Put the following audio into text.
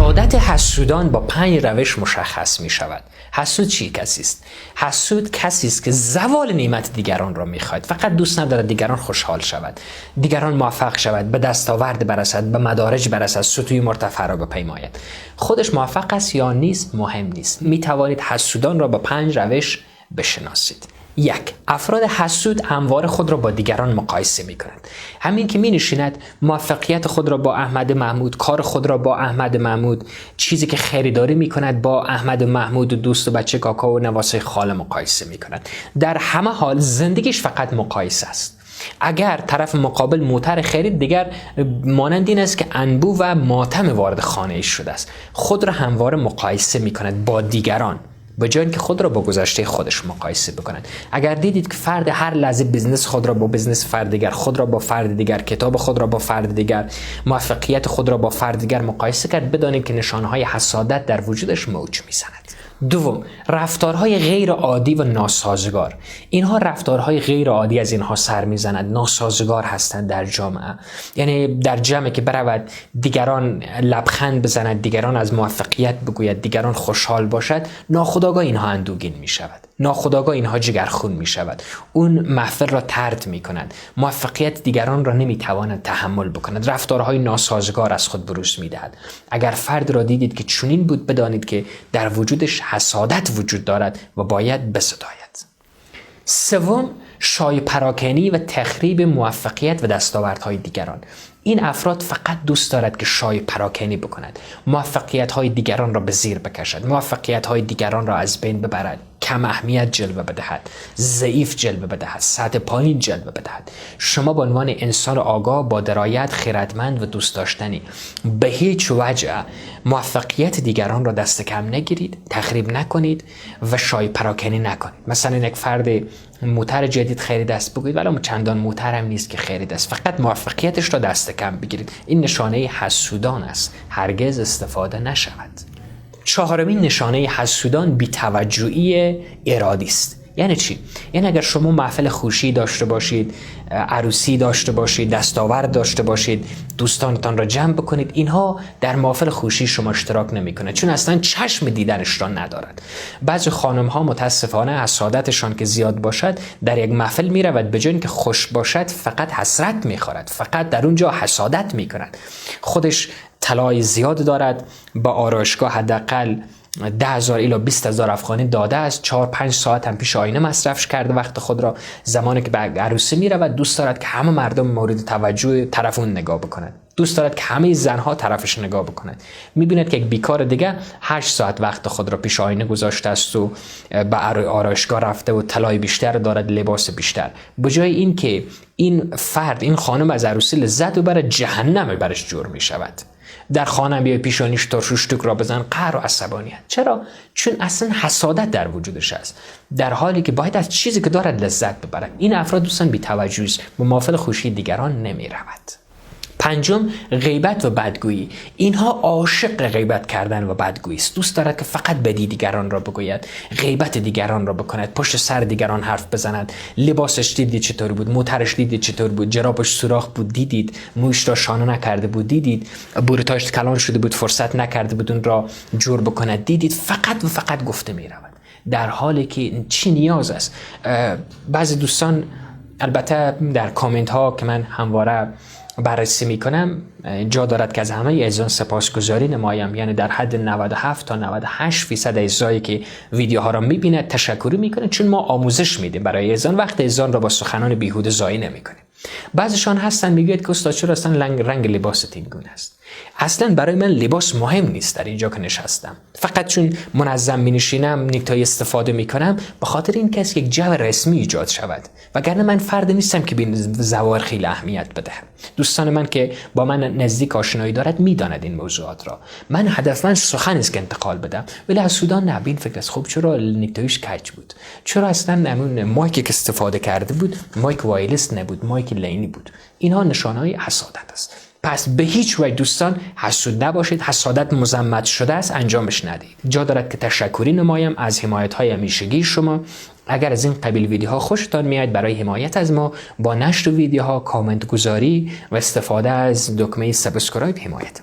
حسادت حسودان با 5 روش مشخص می شود. حسود چی کسی است؟ حسود کسی است که زوال نعمت دیگران را می خواهد. فقط دوست ندارد دیگران خوشحال شود، دیگران موفق شود، به دستاورد برسد، به مدارج برسد، سطوح مرتفع را بپیماید. خودش موفق است یا نیست مهم نیست. می توانید حسودان را با 5 روش بشناسید. 1. افراد حسود همواره خود را با دیگران مقایسه می کنند. همین که می نشیند موفقیت خود را با احمد محمود، کار خود را با احمد محمود، چیزی که خریداری می کند با احمد محمود و دوست و بچه کاکا و نواسه خاله مقایسه می کند. در همه حال زندگیش فقط مقایسه است. اگر طرف مقابل موتر خرید، دیگر مانند این است که انبوه و ماتم وارد خانه ایش شده است. خود را همواره مقایسه می کند با دیگران، به جای اینکه خود را با گذشته خودش مقایسه بکنند. اگر دیدید که فرد هر لحظه بزنس خود را با بزنس فرد دیگر، خود را با فرد دیگر، کتاب خود را با فرد دیگر، موفقیت خود را با فرد دیگر مقایسه کرد، بدانید که نشانهای حسادت در وجودش موج میزند. 2. رفتارهای غیر عادی و ناسازگار. اینها رفتارهای غیر عادی از اینها سر میزند، ناسازگار هستند در جامعه. یعنی در جمعی که برود دیگران لبخند بزند، دیگران از موفقیت بگوید، دیگران خوشحال باشد، ناخودآگاه اینها اندوهگین می شود، ناخودآگاه اینها جگرخون می شود. اون محفل را طرد می کند، موفقیت دیگران را نمی تواند تحمل بکند، رفتارهای ناسازگار از خود بروز می دهد. اگر فرد را دیدید که چنین بود، بدانید که در وجودش حسادت وجود دارد و باید بستاید. 3. شایع پراکنی و تخریب موفقیت و دستاوردهای دیگران. این افراد فقط دوست دارد که شایع پراکنی بکند، موفقیت‌های دیگران را به زیر بکشد، موفقیت‌های دیگران را از بین ببرد، کم اهمیت جلوه بدهد، ضعیف جلوه بدهد، سطح پایین جلوه بدهد. شما به عنوان انسان آگاه، با درایت، خردمند و دوست داشتنی به هیچ وجه موفقیت دیگران را دست کم نگیرید، تخریب نکنید و شایع پراکنی نکنید. مثلا یک فرد موتر جدید خرید است، بگویید ولی چندان موتر هم نیست که خرید است، فقط موفقیتش را دست کم بگیرید. این نشانه حسودان است، هرگز استفاده نشود. 4. نشانه حسودان بی‌توجهی ارادی است. یعنی چی؟ یعنی اگر شما محفل خوشی داشته باشید، عروسی داشته باشید، دستاورد داشته باشید، دوستانتان را جمع بکنید، اینها در محفل خوشی شما اشتراک نمی‌کنند، چون اصلا چشم دیدنش را ندارد. بعضی خانم‌ها متاسفانه حسادتشان که زیاد باشد، در یک محفل می‌رود، به جای اینکه خوش باشد فقط حسرت می‌خورد، فقط در اونجا حسادت می‌کند. خودش طلای زیاد دارد، با آرایشگاه حداقل 10,000 الی 20,000 افغانی داده است، 4-5 ساعت هم پیش آینه مصرف کرده وقت خود را. زمانی که به عروسی می رود دوست دارد که همه مردم مورد توجه طرف اون نگاه بکنند، دوست دارد که همه زنها طرفش نگاه بکنند. میبیند که یک بیکار دیگه 8 ساعت وقت خود را پیش آینه گذاشته است و به آرایشگاه رفته و طلای بیشتر دارد، لباس بیشتر. به جای این که این فرد، این خانم از عروسی لذت ببره، جهنم برش جور می شود. در خانه بیای پیشانیش ترشوشتک را بزن، قهر و عصبانیت. چرا؟ چون اصلا حسادت در وجودش است، در حالی که باید از چیزی که دارد لذت ببرد. این افراد دوستان بی‌توجهی است، به محافل خوشی دیگران نمی رود. 5. غیبت و بدگویی. اینها عاشق غیبت کردن و بدگویی است. دوست دارد که فقط بدی دیگران را بگوید، غیبت دیگران را بکند، پشت سر دیگران حرف بزند. لباسش دیدید چطور بود، موترش دیدید چطور بود، جرابش سوراخ بود دیدید، مویش را شانه نکرده بود دیدید، بورتاش کلان شده بود فرصت نکرده بود اون را جور بکند دیدید. فقط و فقط گفته می رود، در حالی که چی نیاز است. بعضی دوستان البته در کامنت ها که من همواره بررسی میکنم، جا دارد که از همه ایزان سپاسگزاری نمایم. یعنی در حد 97 تا 98% اعضایی که ویدیوها را میبیند تشکر میکنه، چون ما آموزش میدیم برای ایزان، وقت ایزان را با سخنان بیهوده ضایع نمیکنیم. بعضیشان هستن میگوید که استاد چرا اصلا رنگ لباست این گونه است؟ اصلا برای من لباس مهم نیست در اینجا که نشستم، فقط چون منظم می نشینم نیکتای استفاده می کنم، به خاطر این کسی یک جو رسمی ایجاد شود، وگرنه من فرد نیستم که به این ظواهر خیلی اهمیت بدهم. دوستان من که با من نزدیک آشنایی دارد میداند این موضوعات را. من هدف من سخن است که انتقال بدم، ولی از سودان نه، این فکر است خب چرا نیکتایش کج بود، چرا اصلا همون مایکی که استفاده کرده بود مایک وایرلس نبود، مایک لینی بود. اینها نشانه‌های حسادت است. پس به هیچ وجه دوستان حسود نباشید. حسادت مذمت شده است، انجامش ندهید. جا دارد که تشکری نمایم از حمایت‌های همیشگی شما. اگر از این قبیل ویدیوها خوشتان میاد، برای حمایت از ما با نشر ویدیوها، کامنت گذاری و استفاده از دکمه سابسکرایب حمایت